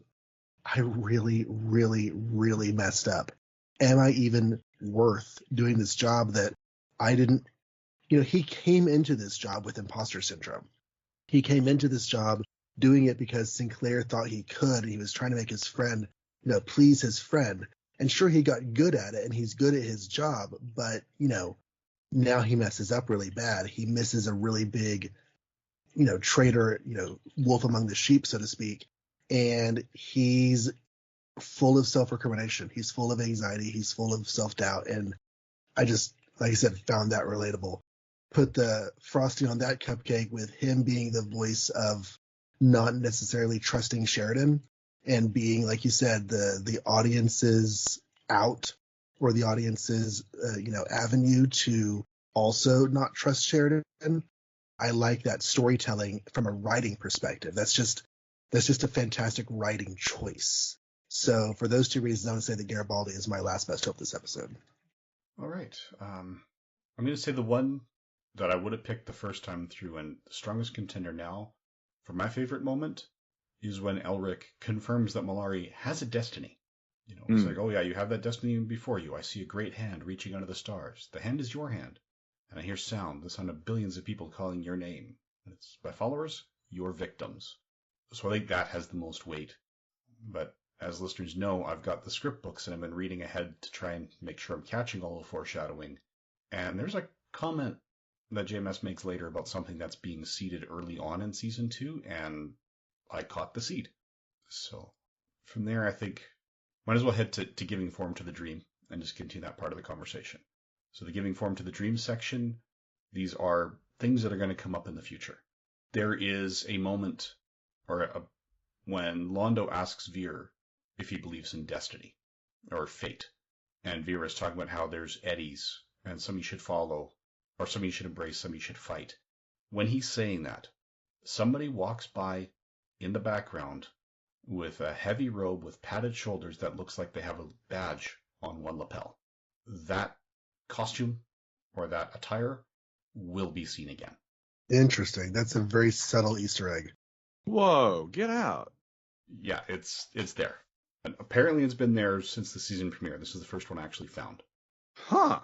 I really, really, really messed up. Am I even worth doing this job that I didn't, he came into this job with imposter syndrome. He came into this job doing it because Sinclair thought he could. And he was trying to make his friend, please his friend. And sure, he got good at it and he's good at his job. But, now he messes up really bad. He misses a really big, traitor, wolf among the sheep, so to speak. And he's full of self-recrimination. He's full of anxiety. He's full of self-doubt. And I just, like I said, found that relatable. Put the frosting on that cupcake with him being the voice of not necessarily trusting Sheridan and being, like you said, the audience's out or the audience's, avenue to also not trust Sheridan. I like that storytelling from a writing perspective. That's just a fantastic writing choice. So for those two reasons, I would say that Garibaldi is my last best hope this episode. All right. I'm going to say the one that I would have picked the first time through and the strongest contender now for my favorite moment is when Elric confirms that Malari has a destiny. It's like, oh yeah, you have that destiny before you. I see a great hand reaching under the stars. The hand is your hand. And I hear sound, the sound of billions of people calling your name. And it's, my followers, your victims. So I think that has the most weight. But as listeners know, I've got the script books and I've been reading ahead to try and make sure I'm catching all the foreshadowing. And there's a comment that JMS makes later about something that's being seeded early on in season 2, and I caught the seed. So from there, I think might as well head to giving form to the dream and just continue that part of the conversation. So the giving form to the dream section, these are things that are going to come up in the future. There is a moment when Londo asks Veer if he believes in destiny or fate. And Veer is talking about how there's eddies and some you should follow, or some you should embrace, some you should fight. When he's saying that, somebody walks by in the background with a heavy robe with padded shoulders that looks like they have a badge on one lapel. That costume or that attire will be seen again. Interesting. That's a very subtle Easter egg. Whoa, get out. Yeah, it's there. And apparently it's been there since the season premiere. This is the first one I actually found. Huh.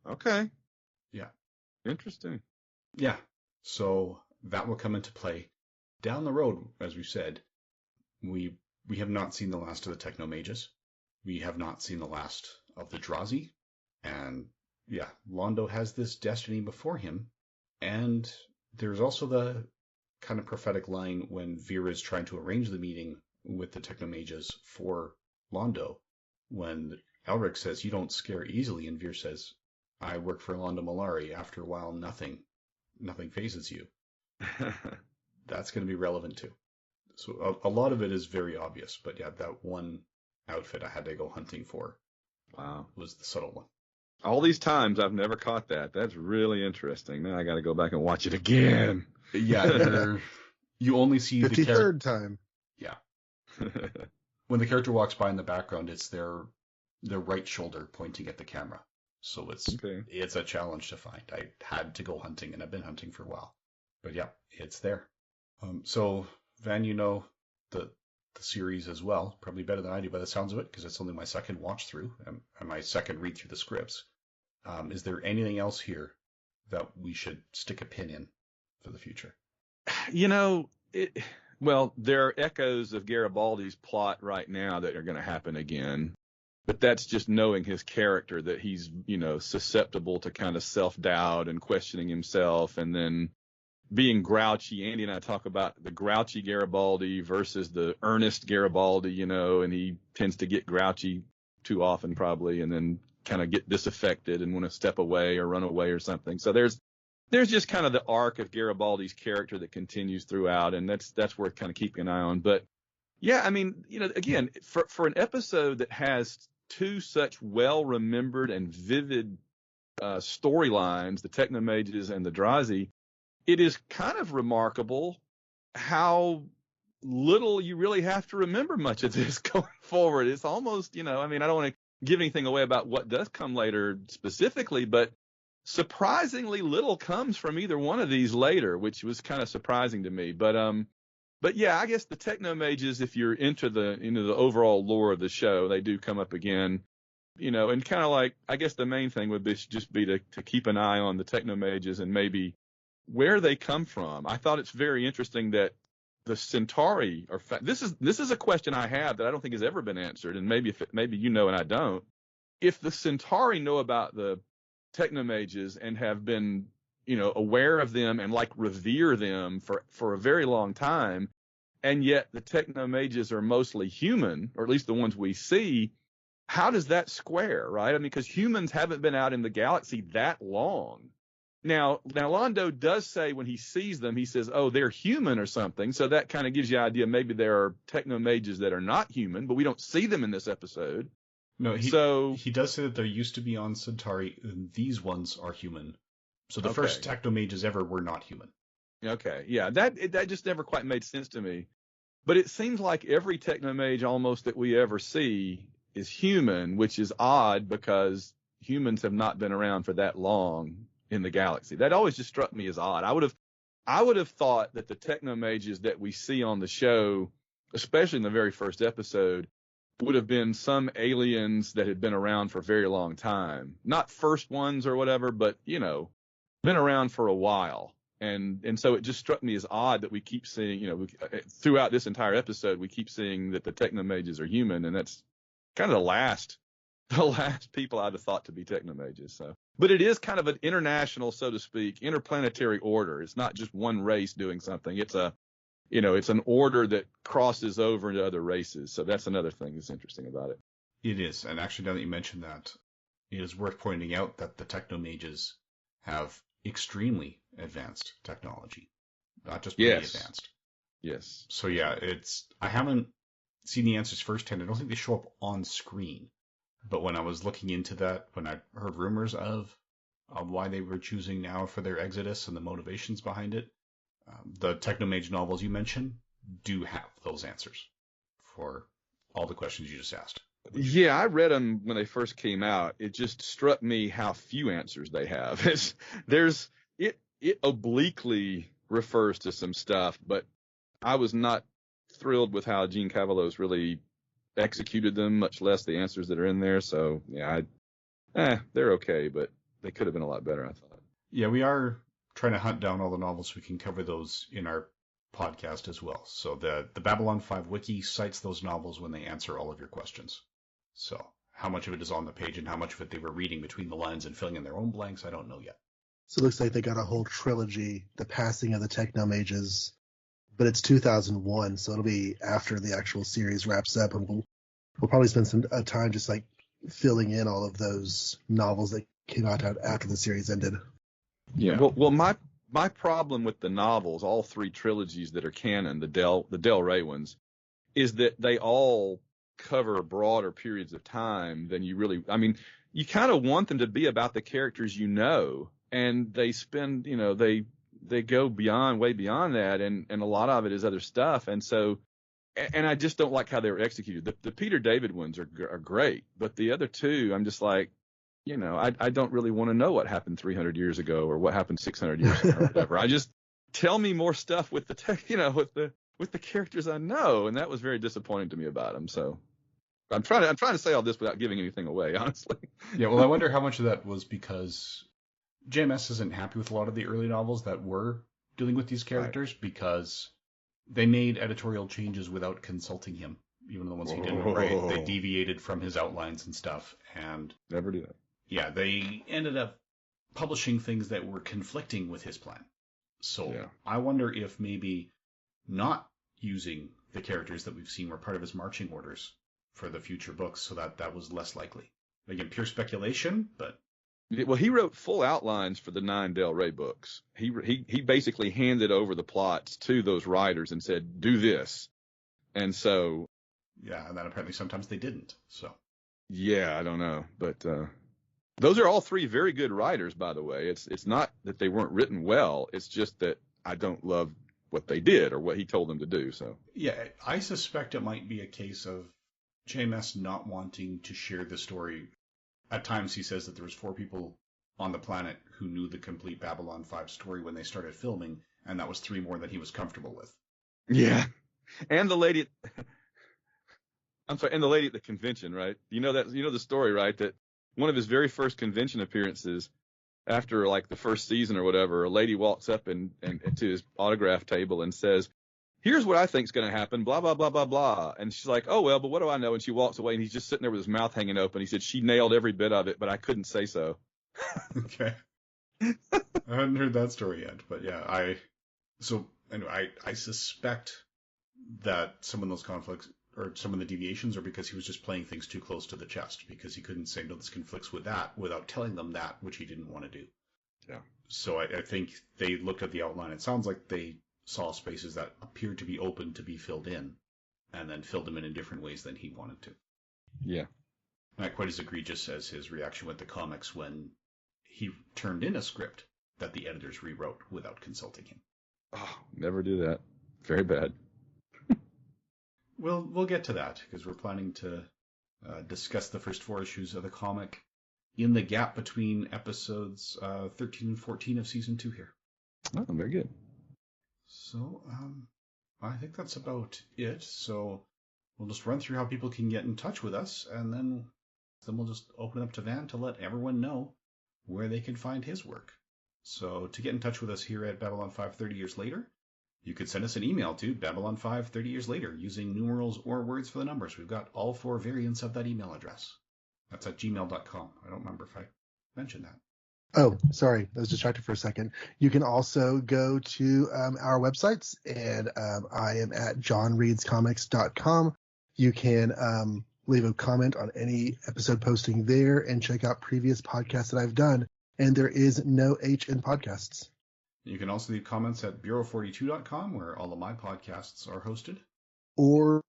Okay. Yeah. Interesting. Yeah. So that will come into play down the road, as we said. We have not seen the last of the Techno Mages. We have not seen the last of the Drazi. And yeah, Londo has this destiny before him. And there's also the kind of prophetic line when Veer is trying to arrange the meeting with the Techno Mages for Londo, when Elric says, "You don't scare easily," and Veer says, "I work for Londo Mollari. After a while, nothing phases you." That's going to be relevant too. So a lot of it is very obvious, but yeah, that one outfit I had to go hunting for. Wow. Was the subtle one. All these times I've never caught that. That's really interesting. Now I got to go back and watch it again. Yeah, you only see the 53rd time. Yeah. When the character walks by in the background, it's their right shoulder pointing at the camera. So it's a challenge to find. I had to go hunting, and I've been hunting for a while. But yeah, it's there. So Van, you know the series as well, probably better than I do by the sounds of it, because it's only my second watch through and my second read through the scripts. Is there anything else here that we should stick a pin in for the future? You know, well, there are echoes of Garibaldi's plot right now that are going to happen again. But that's just knowing his character, that he's, susceptible to kind of self-doubt and questioning himself, and then being grouchy. Andy and I talk about the grouchy Garibaldi versus the earnest Garibaldi, and he tends to get grouchy too often probably, and then kind of get disaffected and want to step away or run away or something. So there's just kind of the arc of Garibaldi's character that continues throughout, and that's worth kind of keeping an eye on. But yeah, I mean, again, for an episode that has two such well-remembered and vivid storylines, the Techno Mages and the Drazi, it is kind of remarkable how little you really have to remember much of this going forward. It's almost, I don't want to give anything away about what does come later specifically, but surprisingly little comes from either one of these later, which was kind of surprising to me. But yeah, I guess the Techno Mages, if you're into the overall lore of the show, they do come up again, and kind of like, I guess the main thing would be just be to keep an eye on the Techno Mages and maybe where they come from. I thought it's very interesting that the Centauri are this is a question I have that I don't think has ever been answered, and maybe and I don't. If the Centauri know about the Techno Mages and have been aware of them and revere them for a very long time, and yet the Techno Mages are mostly human, or at least the ones we see, how does that square, right? I mean, because humans haven't been out in the galaxy that long. Now Londo does say when he sees them, he says, "Oh, they're human" or something. So that kind of gives you an idea. Maybe there are Techno Mages that are not human, but we don't see them in this episode. No, he does say that there used to be on Centauri, and these ones are human. So the first Techno Mages ever were not human. Okay, yeah, that just never quite made sense to me. But it seems like every Techno Mage almost that we ever see is human, which is odd because humans have not been around for that long in the galaxy. That always just struck me as odd. I would have thought that the Techno Mages that we see on the show, especially in the very first episode, would have been some aliens that had been around for a very long time. Not first ones or whatever, but, been around for a while. And so it just struck me as odd that we keep seeing, throughout this entire episode, we keep seeing that the technomages are human, and that's kind of the last people I'd have thought to be technomages. So, but it is kind of an international, so to speak, interplanetary order. It's not just one race doing something. It's it's an order that crosses over into other races. So that's another thing that's interesting about it. It is, and actually, now that you mentioned that, it is worth pointing out that the technomages have extremely advanced technology, not just pretty advanced. Yes. So yeah, I haven't seen the answers firsthand. I don't think they show up on screen. But when I was looking into that, when I heard rumors of why they were choosing now for their Exodus and the motivations behind it, the Technomage novels you mentioned do have those answers for all the questions you just asked. Yeah, I read them when they first came out. It just struck me how few answers they have. It obliquely refers to some stuff, but I was not thrilled with how Gene Cavallo's really executed them, much less the answers that are in there. So yeah, they're okay, but they could have been a lot better, I thought. Yeah, we are trying to hunt down all the novels so we can cover those in our podcast as well. So the Babylon 5 wiki cites those novels when they answer all of your questions. So how much of it is on the page and how much of it they were reading between the lines and filling in their own blanks, I don't know yet. So it looks like they got a whole trilogy, The Passing of the Technomages, but it's 2001, so it'll be after the actual series wraps up, and we'll probably spend some time just like filling in all of those novels that came out after the series ended. Yeah. Well, my problem with the novels, all three trilogies that are canon, the Del Rey ones, is that they all cover broader periods of time than you really. I mean, you kind of want them to be about the characters and they spend, they go way beyond that, and a lot of it is other stuff, and so. And I just don't like how they were executed. The Peter David ones are great, but the other two, I'm just like, I don't really want to know what happened 300 years ago or what happened 600 years ago or whatever. I just tell me more stuff with the with the characters I know, and that was very disappointing to me about them. So I'm trying to say all this without giving anything away, honestly. Yeah, well, I wonder how much of that was because JMS isn't happy with a lot of the early novels that were dealing with these characters because they made editorial changes without consulting him, even the ones he didn't write. They deviated from his outlines and stuff, and never do that. Yeah, they ended up publishing things that were conflicting with his plan. So I wonder if maybe not using the characters that we've seen were part of his marching orders for the future books, so that was less likely. Again, pure speculation, but. Well, he wrote full outlines for the 9 Del Rey books. He basically handed over the plots to those writers and said, "Do this," and so. Yeah, and then apparently sometimes they didn't. So. Yeah, I don't know, but those are all three very good writers, by the way. It's not that they weren't written well. It's just that I don't love what they did or what he told them to do. So. Yeah, I suspect it might be a case of JMS not wanting to share the story. At times he says that there was 4 people on the planet who knew the complete Babylon 5 story when they started filming, and that was 3 more than he was comfortable with. Yeah. And the lady at the convention, right? You know the story, right? That one of his very first convention appearances after like the first season or whatever, a lady walks up and to his autograph table and says, "Here's what I think's going to happen, blah, blah, blah, blah, blah." And she's like, "Oh, well, but what do I know?" And she walks away, and he's just sitting there with his mouth hanging open. He said, "She nailed every bit of it, but I couldn't say so." Okay. I hadn't heard that story yet, but yeah, I suspect that some of those conflicts or some of the deviations are because he was just playing things too close to the chest because he couldn't say, no, this conflicts with that without telling them that, which he didn't want to do. Yeah. So I think they looked at the outline. It sounds like they saw spaces that appeared to be open to be filled in and then filled them in different ways than he wanted to. Yeah. Not quite as egregious as his reaction with the comics when he turned in a script that the editors rewrote without consulting him. Oh, never do that. Very bad. We'll get to that because we're planning to discuss the first 4 issues of the comic in the gap between episodes 13 and 14 of season 2 here. Oh, very good. So I think that's about it. So we'll just run through how people can get in touch with us, and then we'll just open up to Van to let everyone know where they can find his work. So to get in touch with us here at Babylon 5 30 Years Later, you could send us an email to Babylon5 30 Years Later using numerals or words for the numbers. We've got all 4 variants of that email address. That's at gmail.com. I don't remember if I mentioned that. Oh, sorry. I was distracted for a second. You can also go to our websites, and I am at johnreadscomics.com. You can leave a comment on any episode posting there and check out previous podcasts that I've done. And there is no H in podcasts. You can also leave comments at bureau42.com, where all of my podcasts are hosted. Or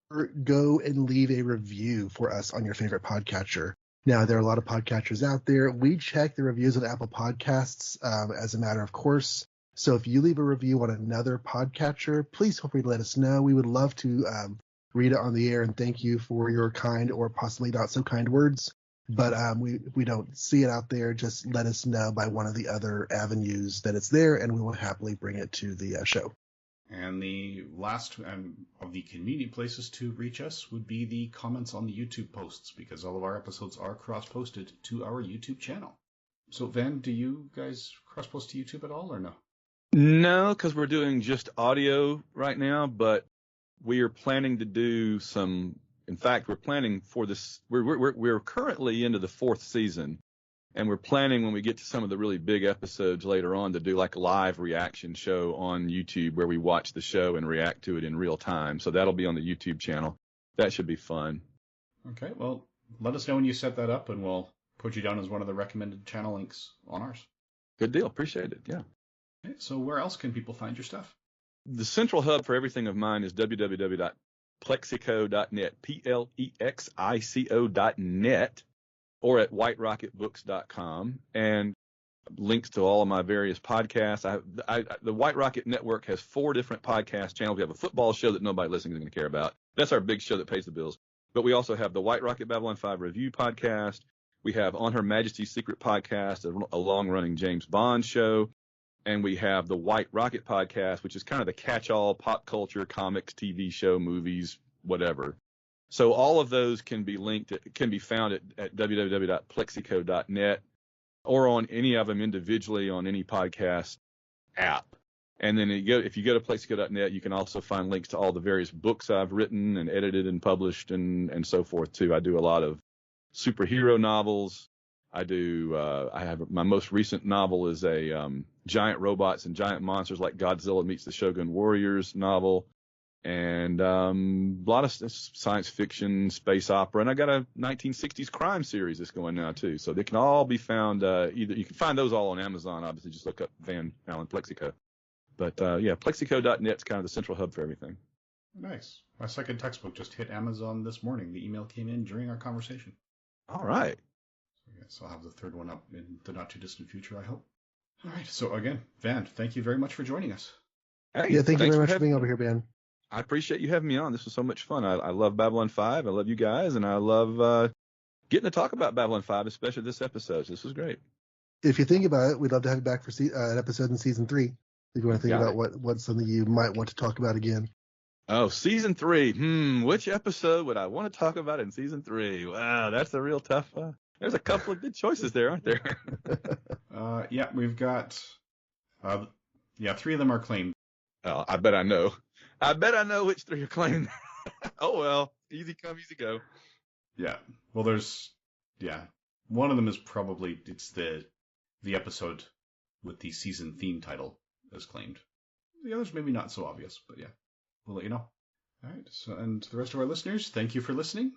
go and leave a review for us on your favorite podcatcher. Now, there are a lot of podcatchers out there. We check the reviews on Apple Podcasts as a matter of course. So if you leave a review on another podcatcher, please feel free to let us know. We would love to read it on the air and thank you for your kind or possibly not so kind words. But we don't see it out there. Just let us know by one of the other avenues that it's there, and we will happily bring it to the show. And the last of the convenient places to reach us would be the comments on the YouTube posts, because all of our episodes are cross-posted to our YouTube channel. So, Van, do you guys cross-post to YouTube at all, or no? No, because we're doing just audio right now, but we are planning to do some. In fact, we're planning for this. We're currently into the 4th season, and we're planning when we get to some of the really big episodes later on to do like a live reaction show on YouTube where we watch the show and react to it in real time. So that'll be on the YouTube channel. That should be fun. Okay, well, let us know when you set that up, and we'll put you down as one of the recommended channel links on ours. Good deal. Appreciate it. Yeah. Okay, so where else can people find your stuff? The central hub for everything of mine is www.plexico.net, Plexico.net, or at whiterocketbooks.com, and links to all of my various podcasts. The White Rocket Network has 4 different podcast channels. We have a football show that nobody listening is going to care about. That's our big show that pays the bills. But we also have the White Rocket Babylon 5 Review podcast. We have On Her Majesty's Secret podcast, a long-running James Bond show. And we have the White Rocket podcast, which is kind of the catch-all pop culture, comics, TV show, movies, whatever. So all of those can be found at www.plexico.net or on any of them individually on any podcast app. And then if you go to plexico.net, you can also find links to all the various books I've written and edited and published and so forth too. I do a lot of superhero novels. I have my most recent novel is a giant robots and giant monsters like Godzilla meets the Shogun Warriors novel. And a lot of science fiction, space opera, and I got a 1960s crime series that's going now too. So they can all be found either you can find those all on Amazon. Obviously, just look up Allen Plexico. But yeah, Plexico.net is kind of the central hub for everything. Nice. My second textbook just hit Amazon this morning. The email came in during our conversation. All right. Yes, I'll have the third one up in the not too distant future, I hope. All right. So again, Van, thank you very much for joining us. Hey, yeah, thank you very much for being over here, Ben. I appreciate you having me on. This was so much fun. I love Babylon 5. I love you guys, and I love getting to talk about Babylon 5, especially this episode. This was great. If you think about it, we'd love to have you back for an episode in season 3. If you want to think about what's something you might want to talk about again. Oh, season 3. Which episode would I want to talk about in season 3? Wow, that's a real tough. There's a couple of good choices there, aren't there? Yeah, we've got. 3 of them are claimed. Oh, I bet I know. I bet I know which 3 are claimed. Oh, well, easy come, easy go. Yeah. Well, there's, one of them is probably, it's the episode with the season theme title as claimed. The others maybe not so obvious, but yeah, we'll let you know. All right. So, and to the rest of our listeners, thank you for listening.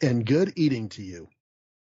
And good eating to you.